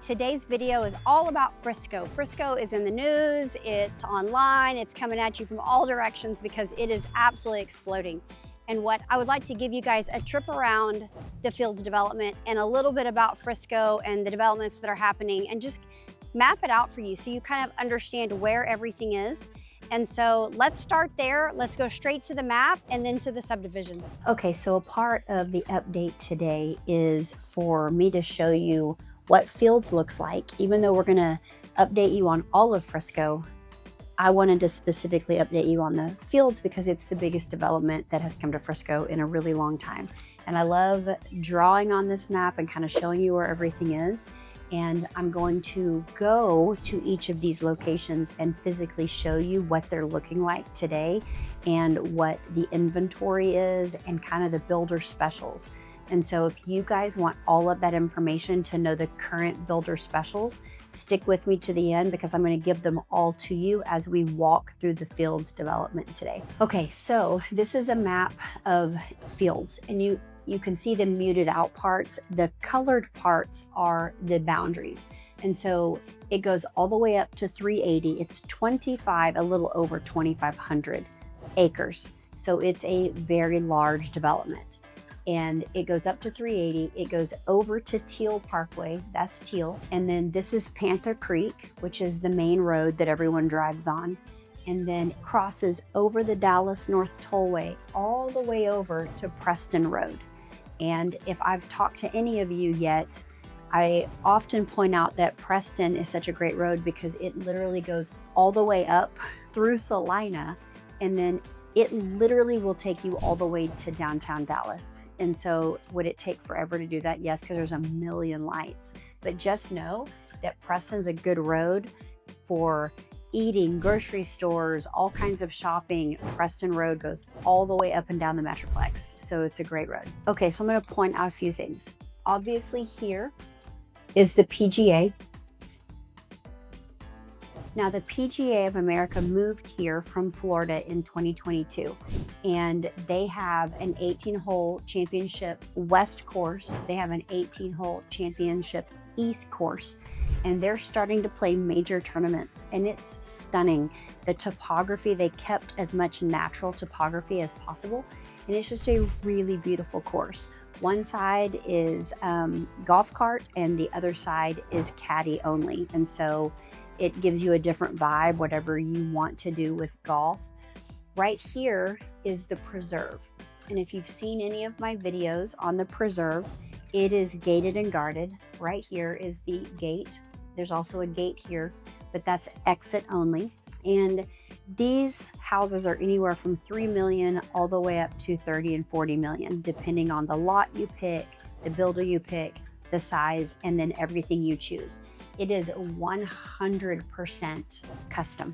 Today's video is all about Frisco. Frisco is in the news, it's online, it's coming at you from all directions because it is absolutely exploding. And what I would like to give you guys a trip around the Fields development and a little bit about Frisco and the developments that are happening and just map it out for you so you kind of understand where everything is. And so let's start there. Let's go straight to the map and then to the subdivisions. Okay, so a part of the update today is for me to show you what Fields looks like. Even though we're gonna update you on all of Frisco, I wanted to specifically update you on the Fields because it's the biggest development that has come to Frisco in a really long time. And I love drawing on this map and kind of showing you where everything is. And I'm going to go to each of these locations and physically show you what they're looking like today and what the inventory is and kind of the builder specials. And so if you guys want all of that information to know the current builder specials, stick with me to the end because I'm going to give them all to you as we walk through the Fields development today. Okay, so this is a map of Fields, and you can see the muted out parts. The colored parts are the boundaries. And so it goes all the way up to 380. It's a little over 2,500 acres. So it's a very large development. And it goes up to 380. It goes over to Teal Parkway, that's Teal. And then this is Panther Creek, which is the main road that everyone drives on. And then crosses over the Dallas North Tollway all the way over to Preston Road. And if I've talked to any of you yet, I often point out that Preston is such a great road because it literally goes all the way up through Salina, and then it literally will take you all the way to downtown Dallas. And so would it take forever to do that? Yes, because there's a million lights. But just know that Preston's a good road for eating, grocery stores, all kinds of shopping. Preston Road goes all the way up and down the Metroplex. So it's a great road. Okay, so I'm going to point out a few things. Obviously here is the PGA. Now the PGA of America moved here from Florida in 2022, and they have an 18-hole championship West course. They have an 18-hole championship East course, and they're starting to play major tournaments, and it's stunning. The topography, they kept as much natural topography as possible, and it's just a really beautiful course. One side is golf cart and the other side is caddy only, and so it gives you a different vibe, whatever you want to do with golf. Right here is the preserve, and if you've seen any of my videos on the preserve, it is gated and guarded. Right here is the gate. There's also a gate here, but that's exit only. And these houses are anywhere from 3 million all the way up to 30 and 40 million, depending on the lot you pick, the builder you pick, the size, and then everything you choose. It is 100% custom.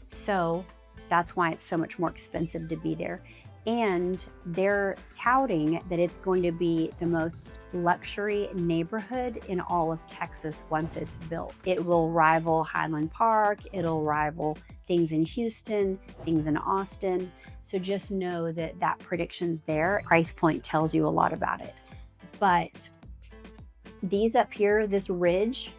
So that's why it's so much more expensive to be there. And they're touting that it's going to be the most luxury neighborhood in all of Texas once it's built. It will rival Highland Park, it'll rival things in Houston, things in Austin. So just know that that prediction's there. Price point tells you a lot about it. But these up here, this ridge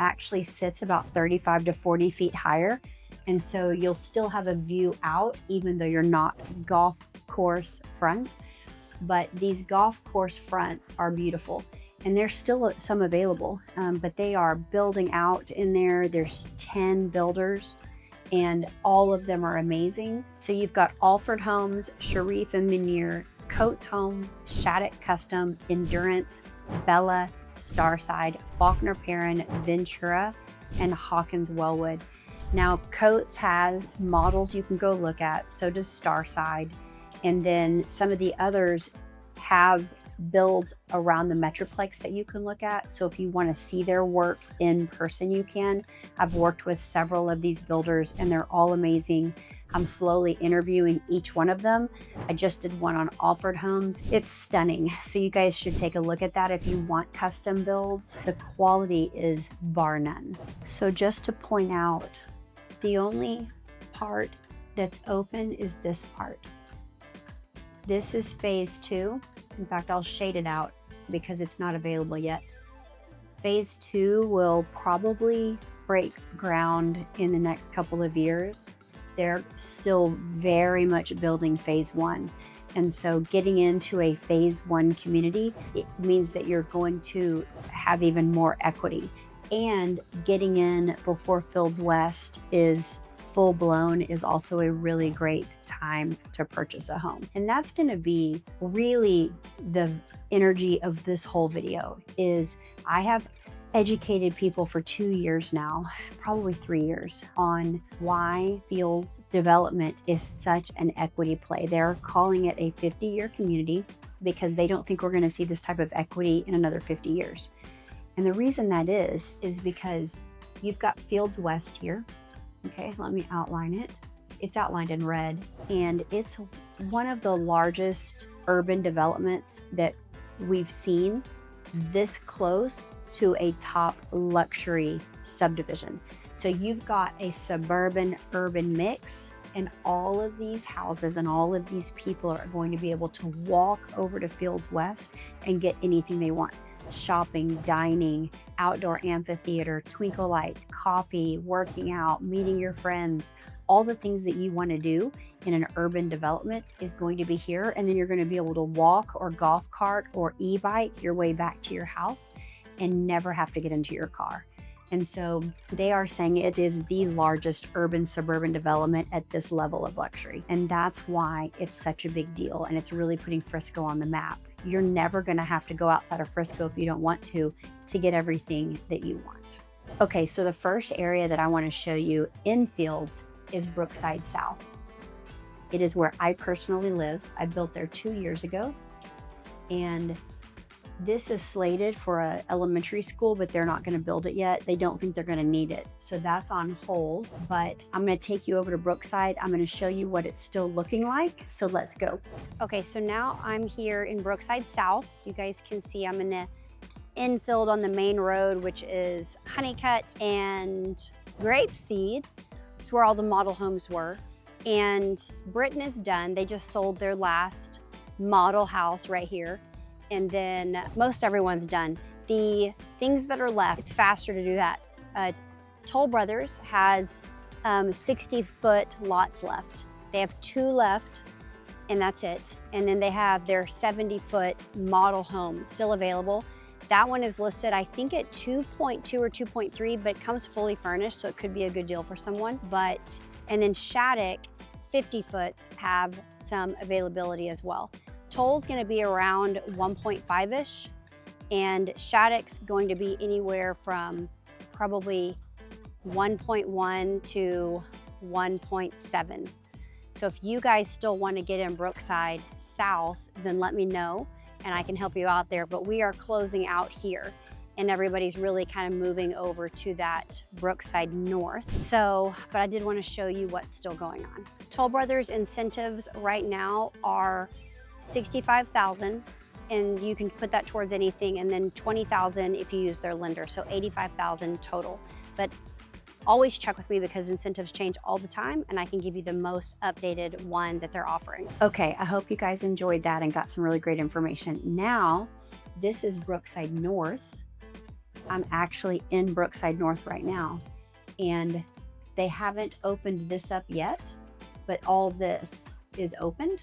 actually sits about 35 to 40 feet higher. And so you'll still have a view out, even though you're not golf course fronts. But these golf course fronts are beautiful. And there's still some available, but they are building out in there. There's 10 builders and all of them are amazing. So you've got Alford Homes, Sharif and Muneer, Coates Homes, Shattuck Custom, Endurance, Bella, Starside, Faulkner Perrin, Ventura, and Hawkins Wellwood. Now Coates has models you can go look at, so does Starside, and then some of the others have builds around the Metroplex that you can look at. So if you want to see their work in person, you can. I've worked with several of these builders and they're all amazing. I'm slowly interviewing each one of them. I just did one on Alford Homes. It's stunning. So you guys should take a look at that if you want custom builds. The quality is bar none. So just to point out, the only part that's open is this part. This is phase 2. In fact, I'll shade it out because it's not available yet. Phase 2 will probably break ground in the next couple of years. They're still very much building phase 1. And so getting into a phase 1 community, it means that you're going to have even more equity. And getting in before Fields West is full blown is also a really great time to purchase a home. And that's going to be really the energy of this whole video. Is I have educated people for 2 years now, probably 3 years, on why Fields development is such an equity play. They're calling it a 50-year community because they don't think we're going to see this type of equity in another 50 years. And the reason that is because you've got Fields West here. Okay, let me outline it. It's outlined in red, and it's one of the largest urban developments that we've seen this close to a top luxury subdivision. So you've got a suburban urban mix, and all of these houses and all of these people are going to be able to walk over to Fields West and get anything they want. Shopping, dining, outdoor amphitheater, twinkle lights, coffee, working out, meeting your friends, all the things that you want to do in an urban development is going to be here. And then you're going to be able to walk or golf cart or e-bike your way back to your house and never have to get into your car. And so they are saying it is the largest urban suburban development at this level of luxury. And that's why it's such a big deal. And it's really putting Frisco on the map. You're never going to have to go outside of Frisco if you don't want to get everything that you want. Okay, so the first area that I want to show you in Fields is Brookside South. It is where I personally live. I built there 2 years ago, and this is slated for an elementary school, but they're not going to build it yet. They don't think they're going to need it. So that's on hold, but I'm going to take you over to Brookside. I'm going to show you what it's still looking like. So let's go. Okay, so now I'm here in Brookside South. You guys can see I'm in the infield on the main road, which is Honeycut and Grapeseed. It's where all the model homes were. And Britain is done. They just sold their last model house right here. And then most everyone's done. The things that are left, it's faster to do that. Toll Brothers has 60-foot lots left. They have 2 left, and that's it. And then they have their 70-foot model home still available. That one is listed, I think, at 2.2 or 2.3, but comes fully furnished, so it could be a good deal for someone. And then Shattuck, 50 foots, have some availability as well. Toll's gonna be around 1.5-ish, and Shattuck's going to be anywhere from probably 1.1 to 1.7. So if you guys still want to get in Brookside South, then let me know and I can help you out there. But we are closing out here and everybody's really kind of moving over to that Brookside North. But I did want to show you what's still going on. Toll Brothers incentives right now are $65,000, and you can put that towards anything, and then $20,000 if you use their lender, so $85,000 total. But always check with me because incentives change all the time, and I can give you the most updated one that they're offering. Okay, I hope you guys enjoyed that and got some really great information. Now, this is Brookside North. I'm actually in Brookside North right now, and they haven't opened this up yet, but all this is opened.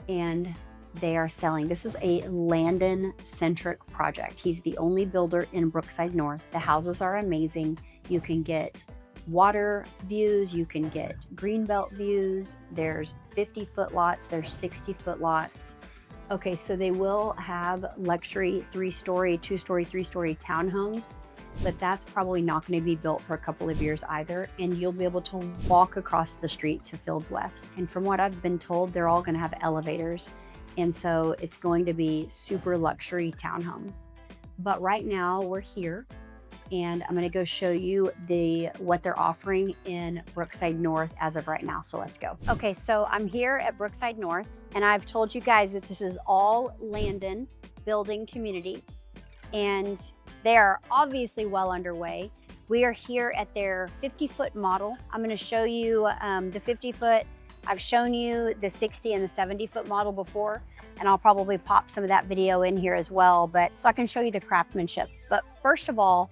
And they are selling. This is a Landon-centric project. He's the only builder in Brookside North. The houses are amazing. You can get water views, you can get greenbelt views. There's 50-foot lots, there's 60-foot lots. Okay, so they will have luxury 3-story, 2-story, 3-story townhomes, but that's probably not going to be built for a couple of years either, and you'll be able to walk across the street to Fields West. And from what I've been told, they're all going to have elevators, and so it's going to be super luxury townhomes. But right now we're here, and I'm going to go show you what they're offering in Brookside North as of right now. So let's go. Okay, so I'm here at Brookside North, and I've told you guys that this is all Landon building community, and they are obviously well underway. We are here at their 50-foot model. I'm going to show you the 50-foot. I've shown you the 60 and the 70-foot model before. and I'll probably pop some of that video in here as well, but so I can show you the craftsmanship. But first of all,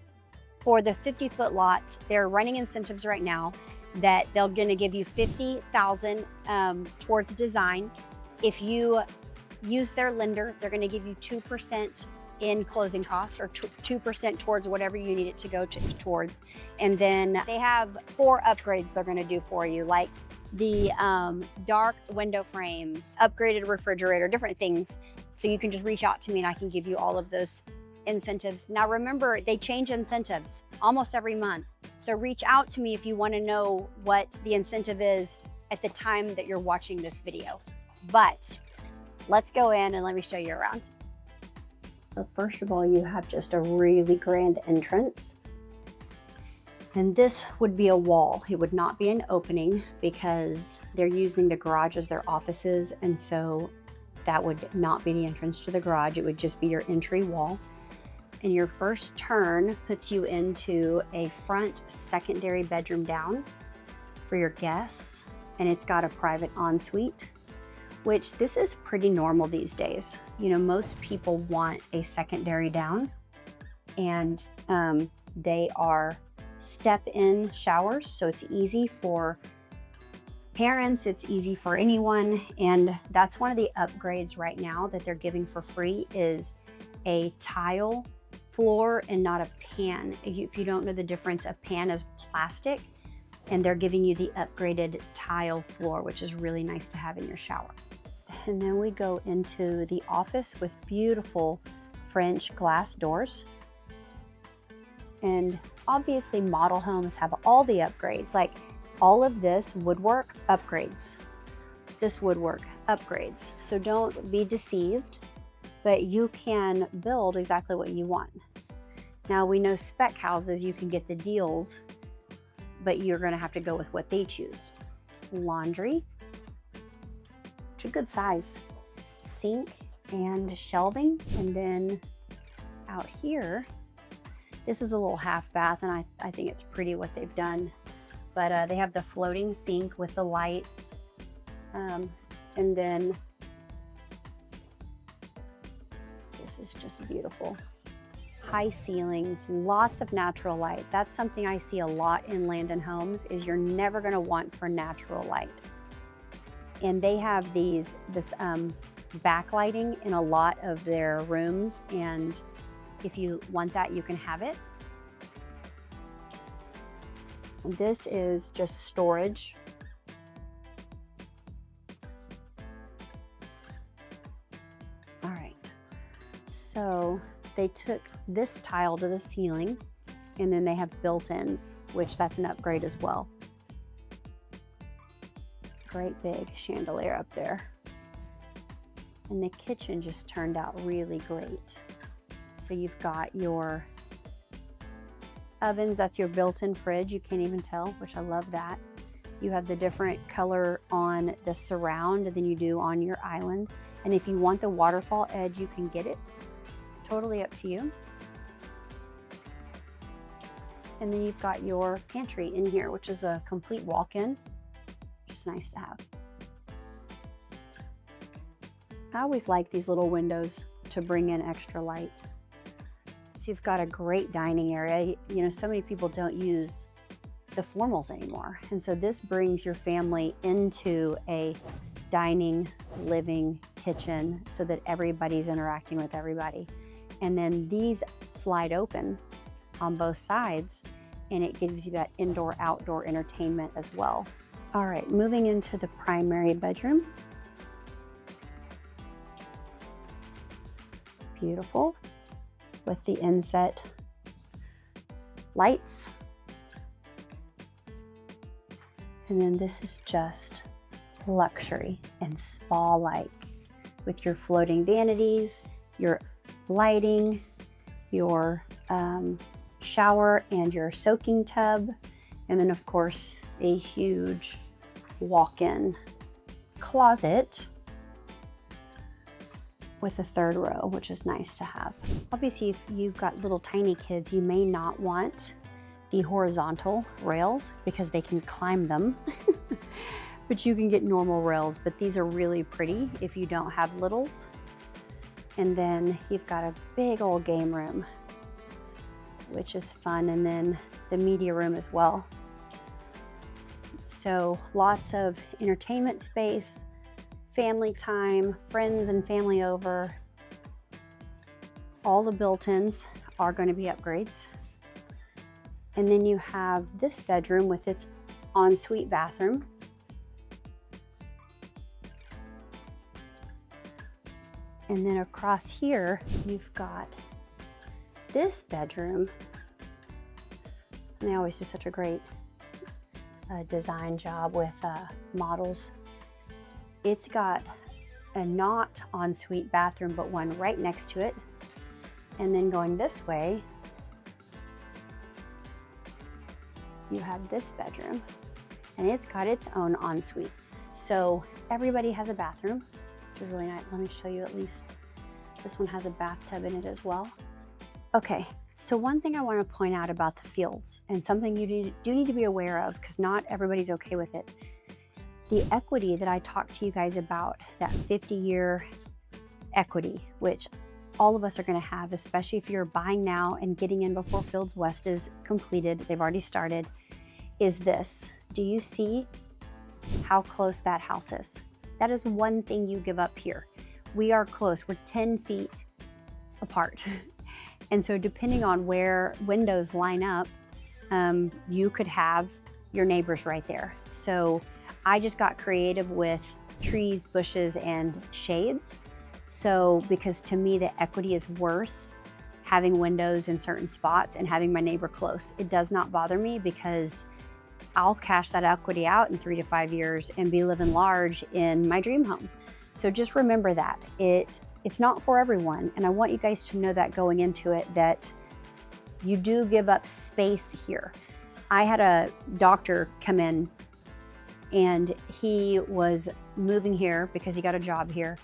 for the 50-foot lots, they're running incentives right now that they're gonna give you $50,000 towards design. If you use their lender, they're gonna give you 2% in closing costs, or 2% towards whatever you need it to go towards. And then they have 4 upgrades they're gonna do for you, like the dark window frames, upgraded refrigerator, different things. So you can just reach out to me and I can give you all of those incentives. Now remember, they change incentives almost every month. So reach out to me if you wanna know what the incentive is at the time that you're watching this video. But let's go in and let me show you around. So first of all, you have just a really grand entrance. And this would be a wall. It would not be an opening because they're using the garage as their offices. And so that would not be the entrance to the garage. It would just be your entry wall. And your first turn puts you into a front secondary bedroom down for your guests. And it's got a private ensuite, which this is pretty normal these days. You know, most people want a secondary down, and they are step-in showers, so it's easy for parents, it's easy for anyone. And that's one of the upgrades right now that they're giving for free, is a tile floor and not a pan. If you don't know the difference, a pan is plastic, and they're giving you the upgraded tile floor, which is really nice to have in your shower. And then we go into the office with beautiful French glass doors. And obviously model homes have all the upgrades, like all of this woodwork upgrades. This woodwork upgrades. So don't be deceived, but you can build exactly what you want. Now we know spec houses, you can get the deals, but you're gonna have to go with what they choose. Laundry, which is a good size, sink and shelving. And then out here, this is a little half bath, and I think it's pretty what they've done. But they have the floating sink with the lights. And then this is just beautiful. High ceilings, lots of natural light. That's something I see a lot in Landon Homes, is you're never gonna want for natural light. And they have this backlighting in a lot of their rooms, and if you want that, you can have it. And this is just storage. All right, so they took this tile to the ceiling, and then they have built-ins, which that's an upgrade as well. Great big chandelier up there. And the kitchen just turned out really great. So you've got your ovens, that's your built-in fridge, you can't even tell, which I love that. You have the different color on the surround than you do on your island. And if you want the waterfall edge, you can get it. Totally up to you. And then you've got your pantry in here, which is a complete walk-in, which is nice to have. I always like these little windows to bring in extra light. So you've got a great dining area. You know, so many people don't use the formals anymore. And so this brings your family into a dining, living, kitchen so that everybody's interacting with everybody. And then these slide open on both sides, and it gives you that indoor-outdoor entertainment as well. All right, moving into the primary bedroom. It's beautiful with the inset lights. And then this is just luxury and spa-like with your floating vanities, your lighting, your shower and your soaking tub, and then of course a huge walk-in closet with a third row, which is nice to have. Obviously, if you've got little tiny kids, you may not want the horizontal rails because they can climb them, but you can get normal rails. But these are really pretty if you don't have littles. And then you've got a big old game room, which is fun, and then the media room as well. So lots of entertainment space, family time, friends and family over. All the built-ins are going to be upgrades. And then you have this bedroom with its ensuite bathroom. And then across here, you've got this bedroom. And they always do such a great design job with models. It's got a not ensuite bathroom, but one right next to it. And then going this way, you have this bedroom, and it's got its own ensuite. So everybody has a bathroom, which is really nice. Let me show you at least. This one has a bathtub in it as well. Okay, so one thing I want to point out about the Fields, and something you do need to be aware of, because not everybody's okay with it. The equity that I talked to you guys about, that 50-year equity, which all of us are going to have, especially if you're buying now and getting in before Fields West is completed. They've already started. Is this. Do you see how close that house is? That is one thing you give up here. We are close. We're 10 feet apart. And so depending on where windows line up, you could have your neighbors right there. So I just got creative with trees, bushes, and shades. So, because to me, the equity is worth having windows in certain spots and having my neighbor close. It does not bother me because I'll cash that equity out in 3 to 5 years and be living large in my dream home. So just remember that. It's not for everyone. And I want you guys to know that going into it, that you do give up space here. I had a doctor come in, and he was moving here because he got a job here.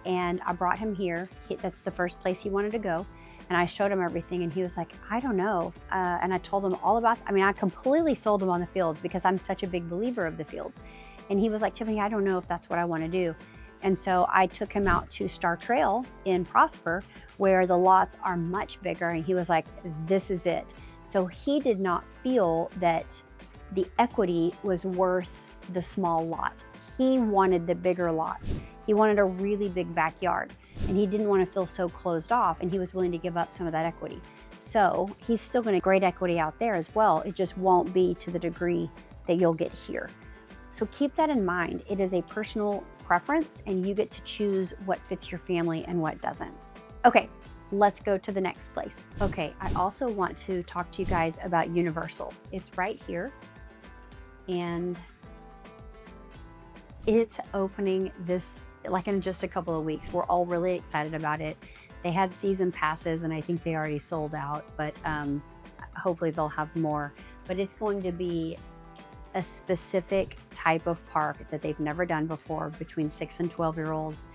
And I brought him here. That's the first place he wanted to go. And I showed him everything, and he was like, I don't know. And I told him all about, I completely sold him on the Fields because I'm such a big believer of the Fields. And he was like, Tiffany, I don't know if that's what I want to do. And so I took him out to Star Trail in Prosper, where the lots are much bigger. And he was like, this is it. So he did not feel that the equity was worth the small lot. He wanted the bigger lot. He wanted a really big backyard, and he didn't want to feel so closed off, and he was willing to give up some of that equity. So he's still going to get great equity out there as well. It just won't be to the degree that you'll get here. So keep that in mind. It is a personal preference, and you get to choose what fits your family and what doesn't. Okay, let's go to the next place. Okay, I also want to talk to you guys about Universal. It's right here, and it's opening this like in just a couple of weeks. We're all really excited about it. They had season passes, and I think they already sold out, but hopefully they'll have more. But it's going to be a specific type of park that they've never done before between 6 and 12-year-olds.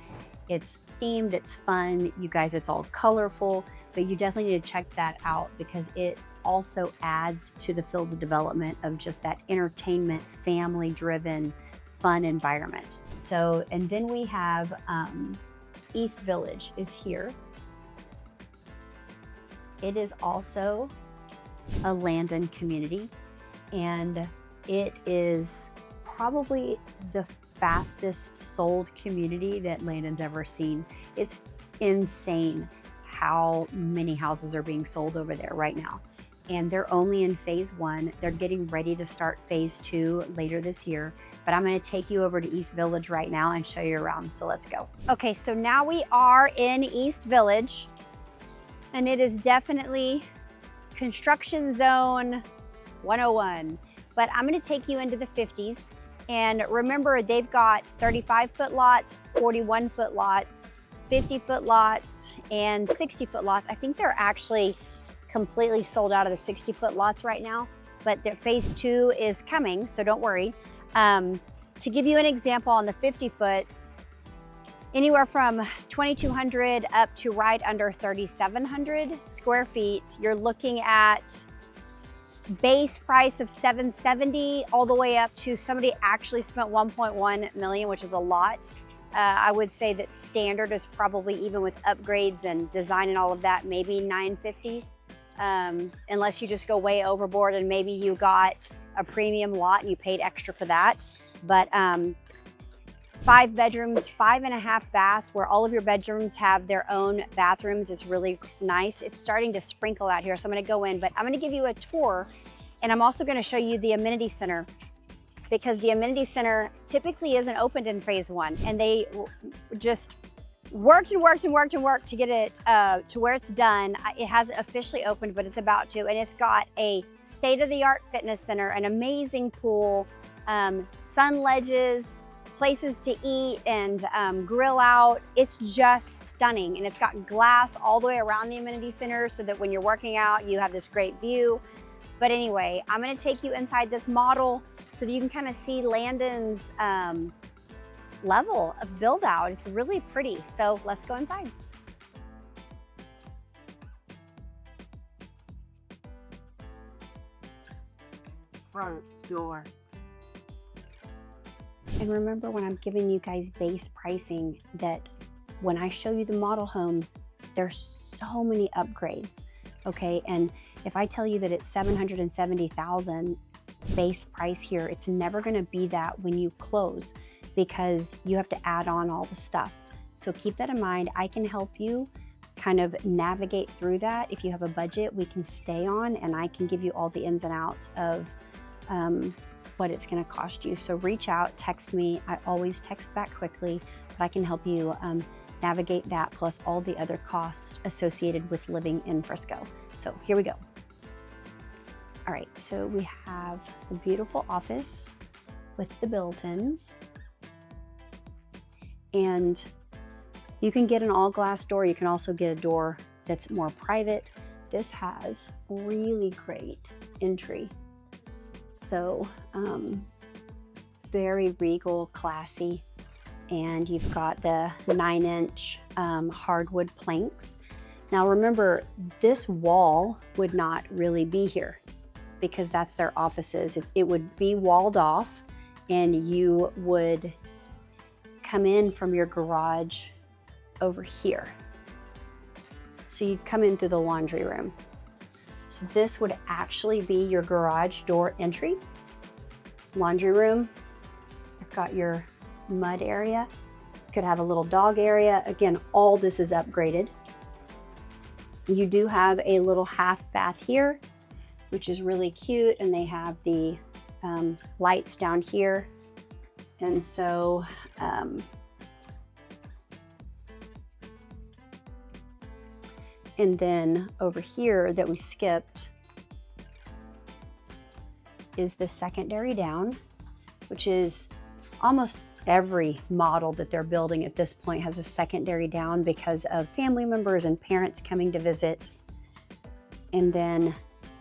It's themed, it's fun. You guys, it's all colorful, but you definitely need to check that out because it also adds to the Fields development of just that entertainment, family-driven, fun environment. So, and then we have East Village is here. It is also a Landon community, and it is probably the fastest sold community that Landon's ever seen. It's insane how many houses are being sold over there right now. And they're only in phase 1. They're getting ready to start phase 2 later this year. But I'm gonna take you over to East Village right now and show you around, so let's go. Okay, so now we are in East Village, and it is definitely construction zone 101. But I'm gonna take you into the 50s. And remember, they've got 35-foot lots, 41-foot lots, 50-foot lots, and 60-foot lots. I think they're actually completely sold out of the 60-foot lots right now, but their phase 2 is coming, so don't worry. To give you an example on the 50-foots, anywhere from 2,200 up to right under 3,700 square feet, you're looking at base price of $770 all the way up to somebody actually spent $1.1 million, which is a lot. I would say that standard is probably, even with upgrades and design and all of that, maybe $950, unless you just go way overboard and maybe you got a premium lot and you paid extra for that. But 5 bedrooms, 5.5 baths, where all of your bedrooms have their own bathrooms is really nice. It's starting to sprinkle out here, so I'm gonna go in, but I'm gonna give you a tour, and I'm also gonna show you the amenity center, because the amenity center typically isn't opened in phase 1, and they just worked to get it to where it's done. It hasn't officially opened, but it's about to, and it's got a state-of-the-art fitness center, an amazing pool, sun ledges, places to eat and grill out. It's just stunning, and it's got glass all the way around the amenity center so that when you're working out, you have this great view. But anyway, I'm gonna take you inside this model so that you can kind of see Landon's level of build out. It's really pretty, so let's go inside. Front door. And remember, when I'm giving you guys base pricing, that when I show you the model homes, there's so many upgrades, okay? And if I tell you that it's $770,000 base price here, it's never gonna be that when you close, because you have to add on all the stuff. So keep that in mind. I can help you kind of navigate through that. If you have a budget, we can stay on, and I can give you all the ins and outs of what it's gonna cost you. So reach out, text me. I always text back quickly, but I can help you navigate that, plus all the other costs associated with living in Frisco. So here we go. All right, so we have the beautiful office with the built-ins. And you can get an all glass door. You can also get a door that's more private. This has really great entry. So very regal, classy. And you've got the 9-inch hardwood planks. Now remember, this wall would not really be here because that's their offices. It would be walled off, and you would come in from your garage over here. So you'd come in through the laundry room. So this would actually be your garage door entry. Laundry room, you've got your mud area. You could have a little dog area. Again, all this is upgraded. You do have a little half bath here, which is really cute, and they have the lights down here. And so and then over here that we skipped is the secondary down, which is almost every model that they're building at this point has a secondary down because of family members and parents coming to visit. And then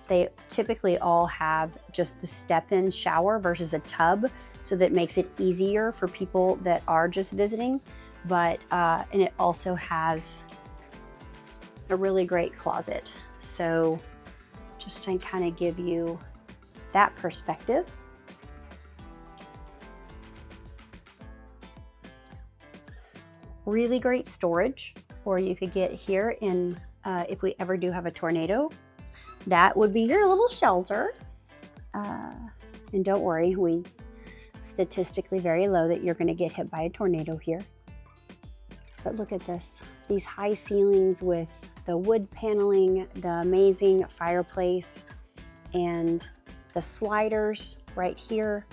they typically all have just the step-in shower versus a tub, so that makes it easier for people that are just visiting. But and it also has a really great closet. So just to kind of give you that perspective. Really great storage, or you could get here in, if we ever do have a tornado, that would be your little shelter. And don't worry, we statistically very low that you're gonna get hit by a tornado here. But look at this, these high ceilings with the wood paneling, the amazing fireplace, and the sliders right here.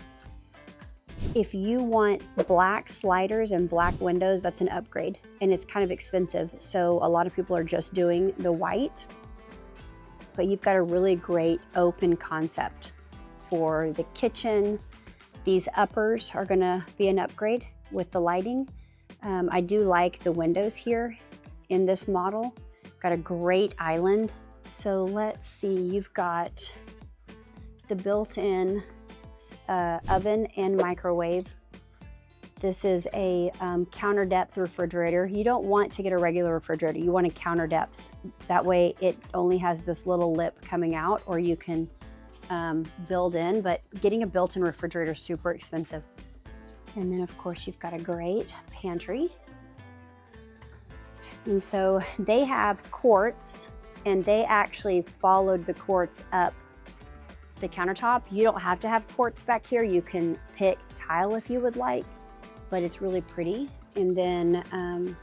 If you want black sliders and black windows, that's an upgrade, and it's kind of expensive. So a lot of people are just doing the white, but you've got a really great open concept for the kitchen. These uppers are gonna be an upgrade with the lighting. I do like the windows here in this model. Got a great island. So let's see, you've got the built-in oven and microwave. This is a counter depth refrigerator. You don't want to get a regular refrigerator. You want a counter depth. That way it only has this little lip coming out, or you can build in, but getting a built-in refrigerator is super expensive. And then of course you've got a great pantry. And so they have quartz, and they actually followed the quartz up the countertop. You don't have to have quartz back here. You can pick tile if you would like, but it's really pretty. And then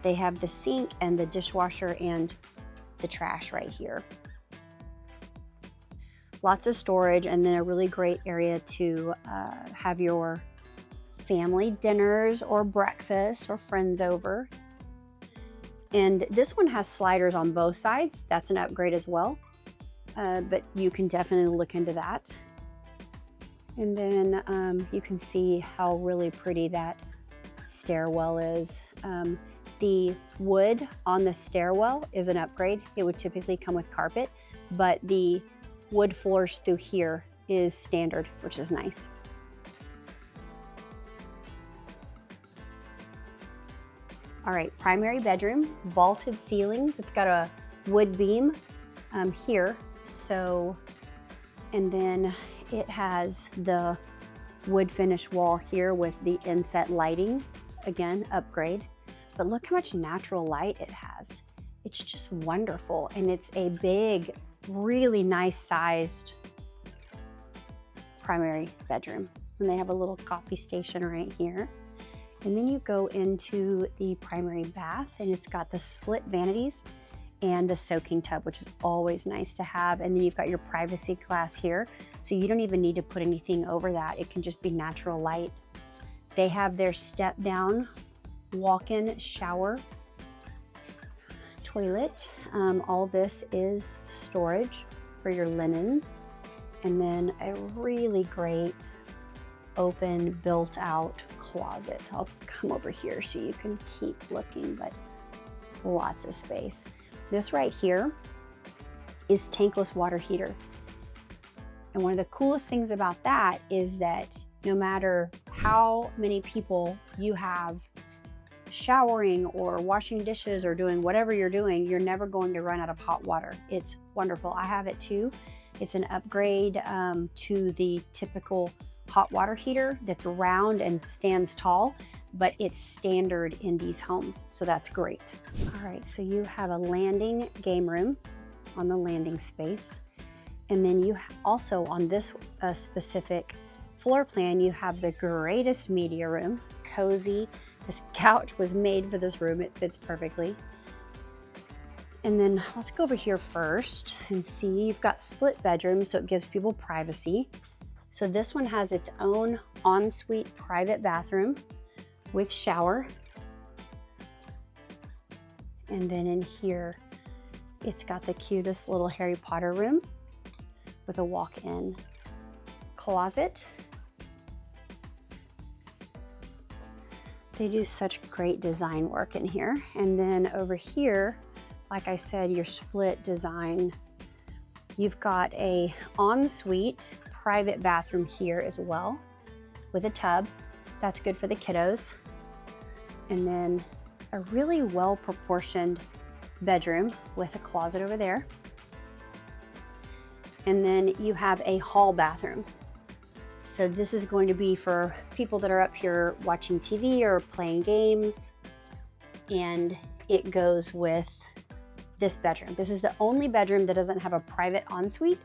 they have the sink and the dishwasher and the trash right here. Lots of storage, and then a really great area to have your family dinners or breakfast or friends over. And this one has sliders on both sides. That's an upgrade as well, but you can definitely look into that. And then you can see how really pretty that stairwell is. The wood on the stairwell is an upgrade. It would typically come with carpet, but the wood floors through here is standard, which is nice. All right, primary bedroom, vaulted ceilings. It's got a wood beam here. So, and then it has the wood finish wall here with the inset lighting. Again, upgrade. But look how much natural light it has. It's just wonderful. And it's a big, really nice sized primary bedroom. And they have a little coffee station right here. And then you go into the primary bath, and it's got the split vanities and the soaking tub, which is always nice to have. And then you've got your privacy glass here. So you don't even need to put anything over that. It can just be natural light. They have their step down walk-in shower, toilet. All this is storage for your linens. And then a really great open built out closet. I'll come over here so you can keep looking, but lots of space. This right here is tankless water heater. And one of the coolest things about that is that no matter how many people you have showering or washing dishes or doing whatever you're doing, you're never going to run out of hot water. It's wonderful. I have it too. It's an upgrade to the typical hot water heater that's round and stands tall, but it's standard in these homes, so that's great. All right, so you have a landing game room on the landing space, and then you also on this specific floor plan, you have the greatest media room, cozy. This couch was made for this room. It fits perfectly. And then let's go over here first and see, you've got split bedrooms, so it gives people privacy. So this one has its own ensuite private bathroom with shower. And then in here, it's got the cutest little Harry Potter room with a walk-in closet. They do such great design work in here. And then over here, like I said, your split design, you've got a ensuite private bathroom here as well with a tub. That's good for the kiddos. And then a really well proportioned bedroom with a closet over there. And then you have a hall bathroom. So this is going to be for people that are up here watching TV or playing games, and it goes with this bedroom. This is the only bedroom that doesn't have a private ensuite,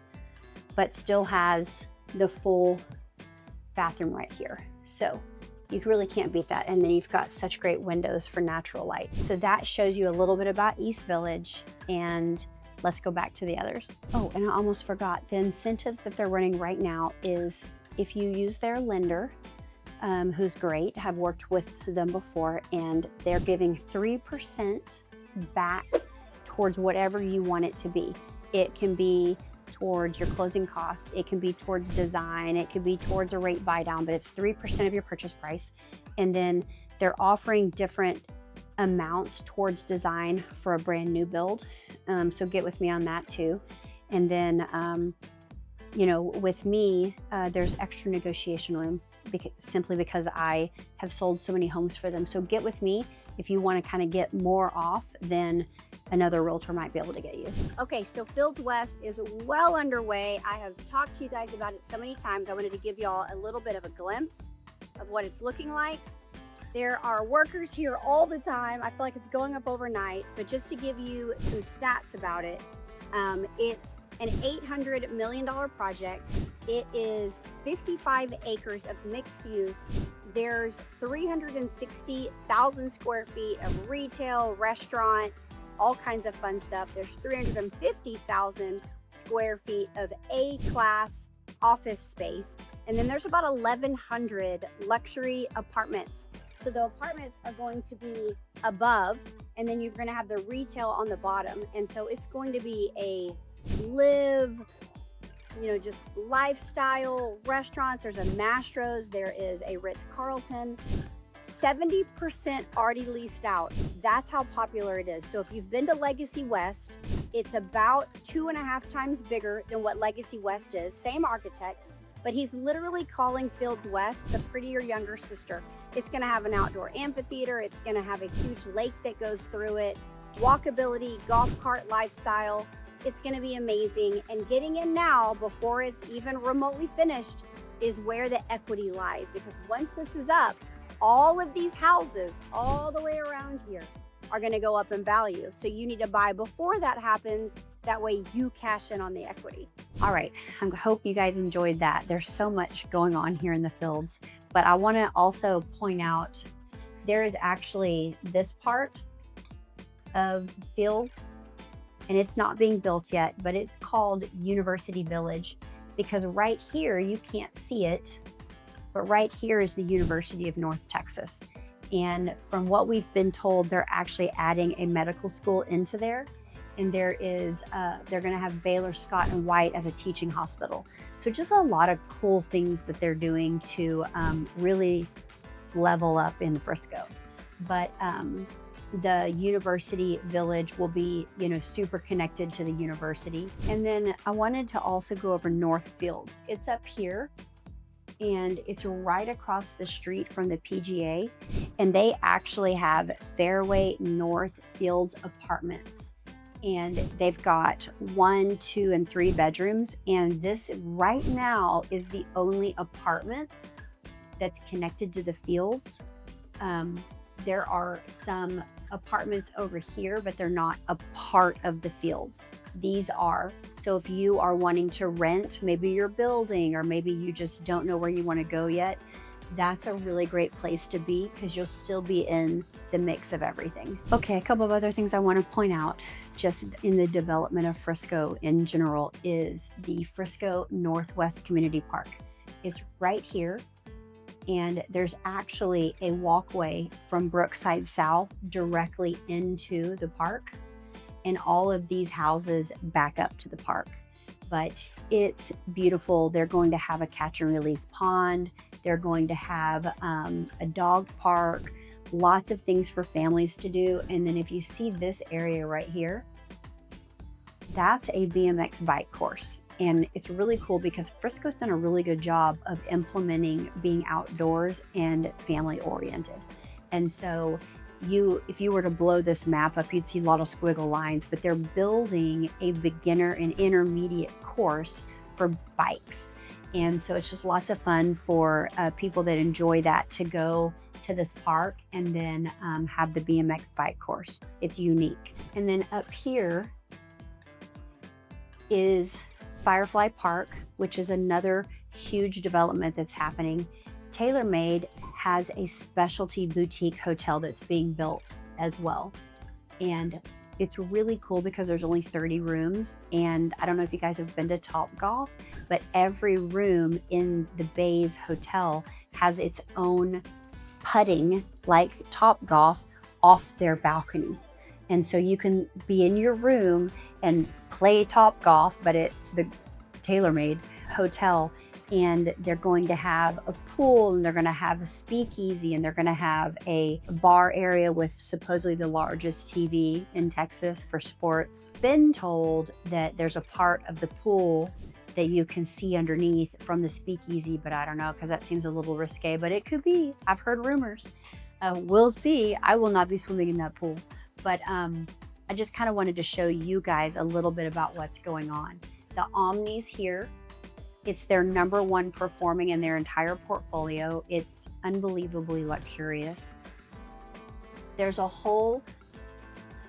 but still has the full bathroom right here. So you really can't beat that. And then you've got such great windows for natural light. So that shows you a little bit about East Village, and let's go back to the others. Oh, and I almost forgot, the incentives that they're running right now is if you use their lender, who's great, have worked with them before, and they're giving 3% back towards whatever you want it to be. It can be towards your closing cost, it can be towards design, it could be towards a rate buy down, but it's 3% of your purchase price. And then they're offering different amounts towards design for a brand new build. So get with me on that too. And then, you know, with me, there's extra negotiation room simply because I have sold so many homes for them. So get with me if you want to kind of get more off than another realtor might be able to get you. Okay, so Fields West is well underway. I have talked to you guys about it so many times. I wanted to give y'all a little bit of a glimpse. of what it's looking like. There are workers here all the time. I feel like it's going up overnight, but just to give you some stats about it, it's an $800 million project. It is 55 acres of mixed use. There's 360,000 square feet of retail, restaurants, all kinds of fun stuff. There's 350,000 square feet of A-class office space. And then there's about 1,100 luxury apartments. So the apartments are going to be above, and then you're going to have the retail on the bottom. And so it's going to be a live, just lifestyle restaurants. There's a Mastro's, there is a Ritz-Carlton. 70% already leased out. That's how popular it is. So if you've been to Legacy West, it's about 2.5 times bigger than what Legacy West is. Same architect, but he's literally calling Fields West the prettier younger sister. It's gonna have an outdoor amphitheater. It's gonna have a huge lake that goes through it, walkability, golf cart lifestyle. It's gonna be amazing. And getting in now before it's even remotely finished is where the equity lies, because once this is up, all of these houses all the way around here are going to go up in value. So you need to buy before that happens. That way you cash in on the equity. All right, I hope you guys enjoyed that. There's so much going on here in the Fields, but I want to also point out there is actually this part of Fields, and it's not being built yet, but it's called University Village, because right here, you can't see it, but right here is the University of North Texas. And from what we've been told, they're actually adding a medical school into there. And they're gonna have Baylor, Scott & White as a teaching hospital. So just a lot of cool things that they're doing to really level up in Frisco. But the University Village will be, super connected to the university. And then I wanted to also go over North Fields. It's up here, and it's right across the street from the PGA, and they actually have Fairway North Fields apartments, and they've got 1, 2, and 3 bedrooms, and this right now is the only apartments that's connected to the Fields. There are some apartments over here, but they're not a part of the Fields. These are. So if you are wanting to rent, maybe you're building, or maybe you just don't know where you want to go yet, that's a really great place to be, because you'll still be in the mix of everything. Okay, a couple of other things I want to point out just in the development of Frisco in general is the Frisco Northwest Community Park. It's right here. And there's actually a walkway from Brookside South directly into the park. And all of these houses back up to the park. But it's beautiful. They're going to have a catch and release pond. They're going to have a dog park, lots of things for families to do. And then if you see this area right here, that's a BMX bike course. And it's really cool because Frisco's done a really good job of implementing being outdoors and family oriented. And so if you were to blow this map up, you'd see a lot of squiggle lines, but they're building a beginner and intermediate course for bikes. And so it's just lots of fun for people that enjoy that to go to this park and then have the BMX bike course. It's unique. And then up here is Firefly Park, which is another huge development that's happening. TaylorMade has a specialty boutique hotel that's being built as well. And it's really cool because there's only 30 rooms. And I don't know if you guys have been to Topgolf, but every room in the Bays Hotel has its own putting like Topgolf off their balcony. And so you can be in your room and play Topgolf, but at the TaylorMade hotel, and they're going to have a pool, and they're going to have a speakeasy, and they're going to have a bar area with supposedly the largest TV in Texas for sports. Been told that there's a part of the pool that you can see underneath from the speakeasy, but I don't know, because that seems a little risque, but it could be. I've heard rumors. We'll see. I will not be swimming in that pool, but I just kind of wanted to show you guys a little bit about what's going on. The Omni's here. It's their #1 performing in their entire portfolio. It's unbelievably luxurious. There's a whole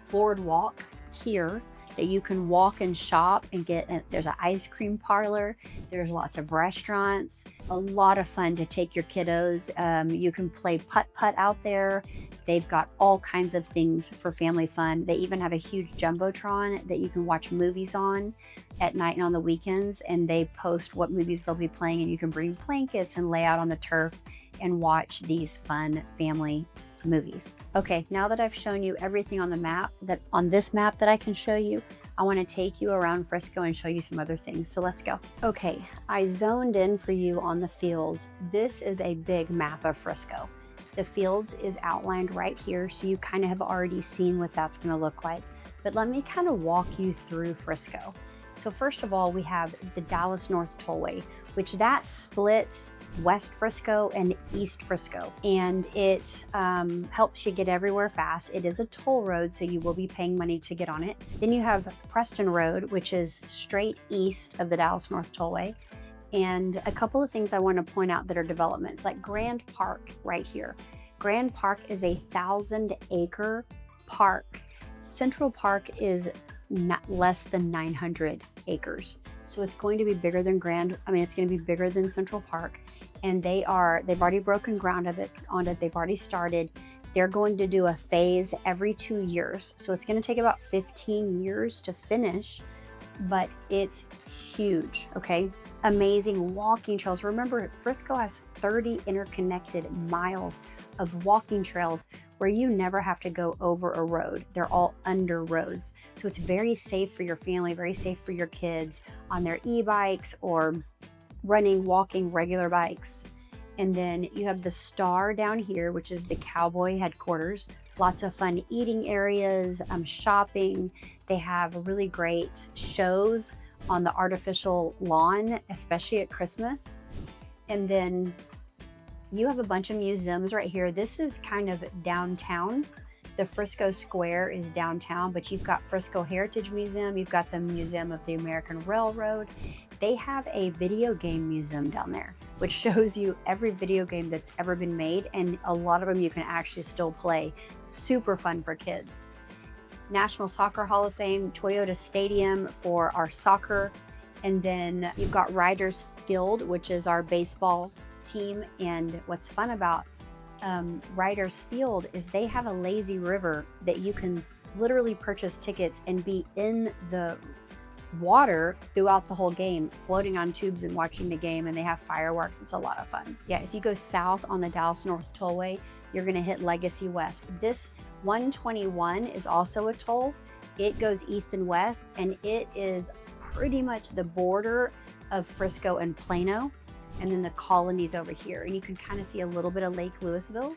boardwalk here that you can walk and shop and there's an ice cream parlor. There's lots of restaurants, a lot of fun to take your kiddos. You can play putt-putt out there. They've got all kinds of things for family fun. They even have a huge Jumbotron that you can watch movies on at night and on the weekends, and they post what movies they'll be playing, and you can bring blankets and lay out on the turf and watch these fun family movies. Okay, now that I've shown you everything on the map, on this map that I can show you, I want to take you around Frisco and show you some other things. So let's go. Okay, I zoned in for you on the Fields. This is a big map of Frisco. The Fields is outlined right here, so you kind of have already seen what that's going to look like. But let me kind of walk you through Frisco. So first of all, we have the Dallas North Tollway, which that splits West Frisco and East Frisco, and it helps you get everywhere fast. It is a toll road, so you will be paying money to get on it. Then you have Preston Road, which is straight east of the Dallas North Tollway. And a couple of things I want to point out that are developments, like Grand Park right here. Grand Park is a 1,000-acre park. Central Park is not less than 900 acres. So it's going to be bigger than it's going to be bigger than Central Park. And they've already broken ground on it. They've already started. They're going to do a phase every 2 years. So it's going to take about 15 years to finish, but it's huge, okay? Amazing walking trails. Remember, Frisco has 30 interconnected miles of walking trails where you never have to go over a road. They're all under roads. So it's very safe for your family, very safe for your kids on their e-bikes or running, walking, regular bikes. And then you have the Star down here, which is the cowboy headquarters. Lots of fun eating areas, shopping. They have really great shows on the artificial lawn, especially at Christmas. And then you have a bunch of museums right here. This is kind of downtown. The Frisco Square is downtown, but you've got Frisco Heritage Museum. You've got the Museum of the American Railroad. They have a video game museum down there, which shows you every video game that's ever been made, and a lot of them you can actually still play. Super fun for kids. National Soccer Hall of Fame, Toyota Stadium for our soccer, and then you've got Riders Field, which is our baseball team. And what's fun about Riders Field is they have a lazy river that you can literally purchase tickets and be in the water throughout the whole game, floating on tubes and watching the game, and they have fireworks. It's a lot of fun. Yeah, if you go south on the Dallas North Tollway, you're gonna hit Legacy West. This 121 is also a toll. It goes east and west, and it is pretty much the border of Frisco and Plano, and then the colonies over here. And you can kind of see a little bit of Lake Louisville,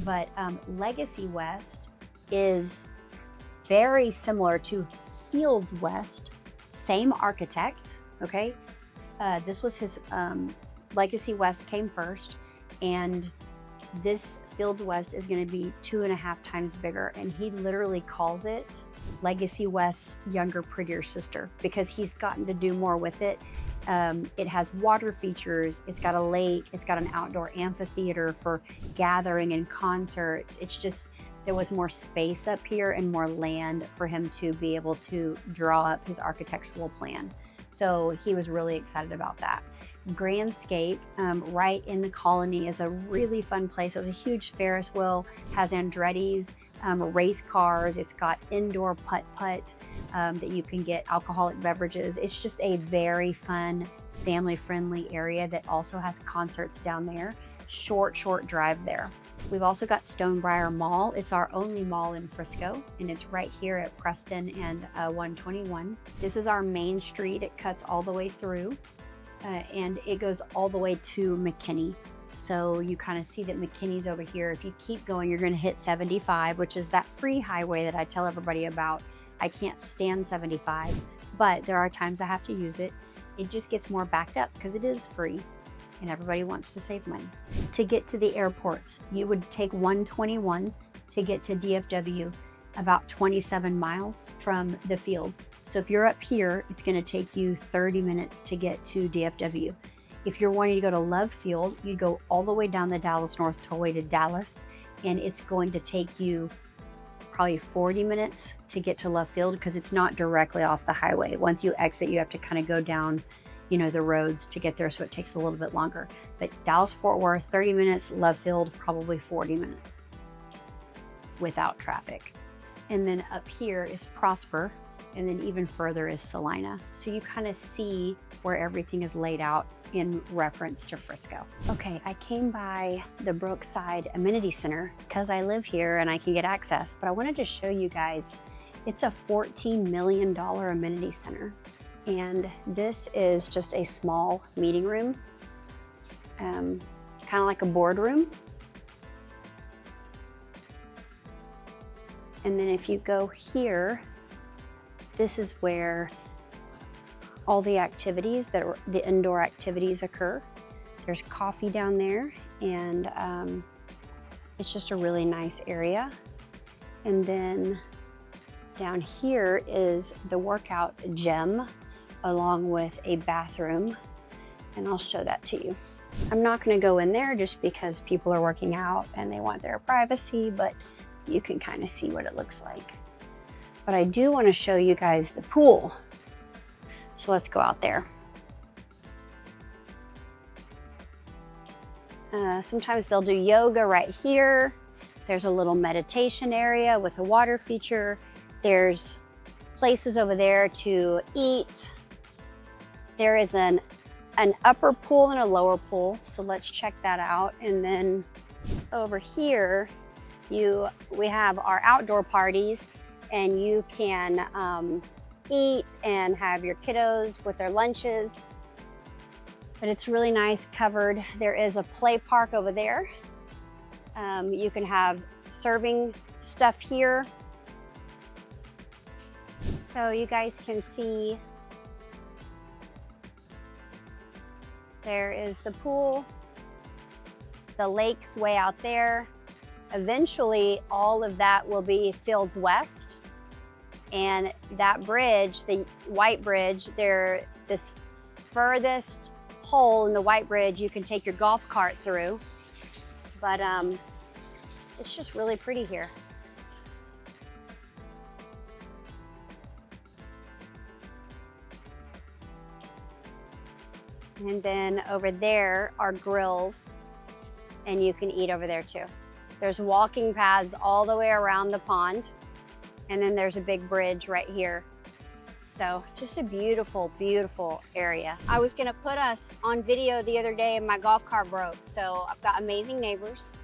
but Legacy West is very similar to Fields West. Same architect, okay? This was his, Legacy West came first, and this Fields West is gonna be 2.5 times bigger, and he literally calls it Legacy West's younger, prettier sister, because he's gotten to do more with it. It has water features, it's got a lake, it's got an outdoor amphitheater for gathering and concerts. It's just, there was more space up here and more land for him to be able to draw up his architectural plan. So he was really excited about that. Grandscape, right in the colony, is a really fun place. There's a huge Ferris wheel, has Andretti's, race cars. It's got indoor putt-putt that you can get alcoholic beverages. It's just a very fun, family-friendly area that also has concerts down there. Short drive there. We've also got Stonebriar Mall. It's our only mall in Frisco, and it's right here at Preston and 121. This is our main street. It cuts all the way through, and it goes all the way to McKinney. So you kind of see that McKinney's over here. If you keep going, you're going to hit 75, which is that free highway that I tell everybody about. I can't stand 75, but there are times I have to use it. It just gets more backed up because it is free, and everybody wants to save money. To get to the airports, you would take 121 to get to DFW. about 27 miles from the Fields. So if you're up here, it's gonna take you 30 minutes to get to DFW. If you're wanting to go to Love Field, you go all the way down the Dallas North Tollway to Dallas, and it's going to take you probably 40 minutes to get to Love Field because it's not directly off the highway. Once you exit, you have to kind of go down, you know, the roads to get there, so it takes a little bit longer. But Dallas-Fort Worth, 30 minutes, Love Field, probably 40 minutes without traffic. And then up here is Prosper, and then even further is Salina. So you kind of see where everything is laid out in reference to Frisco. Okay, I came by the Brookside Amenity Center because I live here and I can get access, but I wanted to show you guys, it's a $14 million amenity center. And this is just a small meeting room, kind of like a boardroom. And then if you go here, this is where all the activities, the indoor activities occur. There's coffee down there, and it's just a really nice area. And then down here is the workout gym, along with a bathroom, and I'll show that to you. I'm not gonna go in there just because people are working out and they want their privacy, but you can kind of see what it looks like. But I do want to show you guys the pool. So let's go out there. Sometimes they'll do yoga right here. There's a little meditation area with a water feature. There's places over there to eat. There is an upper pool and a lower pool. So let's check that out. And then over here, we have our outdoor parties, and you can eat and have your kiddos with their lunches. But it's really nice, covered. There is a play park over there. You can have serving stuff here. So you guys can see there is the pool, the lake's way out there. Eventually, all of that will be Fields West. And that bridge, the white bridge, this furthest hole in the white bridge, you can take your golf cart through. But it's just really pretty here. And then over there are grills, and you can eat over there too. There's walking paths all the way around the pond. And then there's a big bridge right here. So just a beautiful, beautiful area. I was gonna put us on video the other day and my golf cart broke. So I've got amazing neighbors.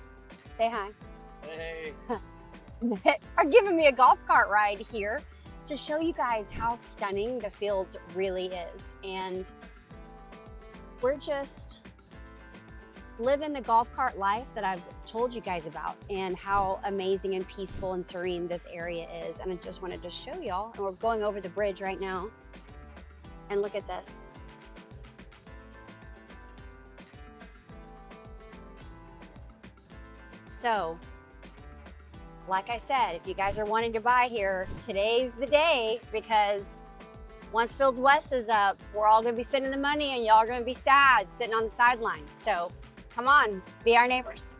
Say hi. Hey. That are giving me a golf cart ride here to show you guys how stunning the Fields really is. And we're just living the golf cart life that I've told you guys about, and how amazing and peaceful and serene this area is. And I just wanted to show y'all, and we're going over the bridge right now. And look at this. So, like I said, if you guys are wanting to buy here, today's the day, because once Fields West is up, we're all gonna be sending the money and y'all are gonna be sad sitting on the sidelines. So come on, be our neighbors.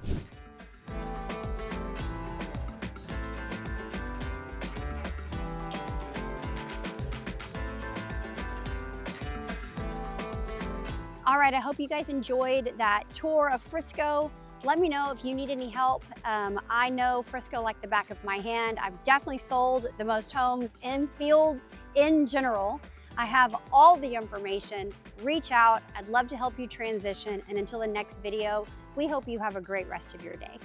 All right, I hope you guys enjoyed that tour of Frisco. Let me know if you need any help. I know Frisco like the back of my hand. I've definitely sold the most homes in Fields in general. I have all the information. Reach out. I'd love to help you transition. And until the next video, we hope you have a great rest of your day.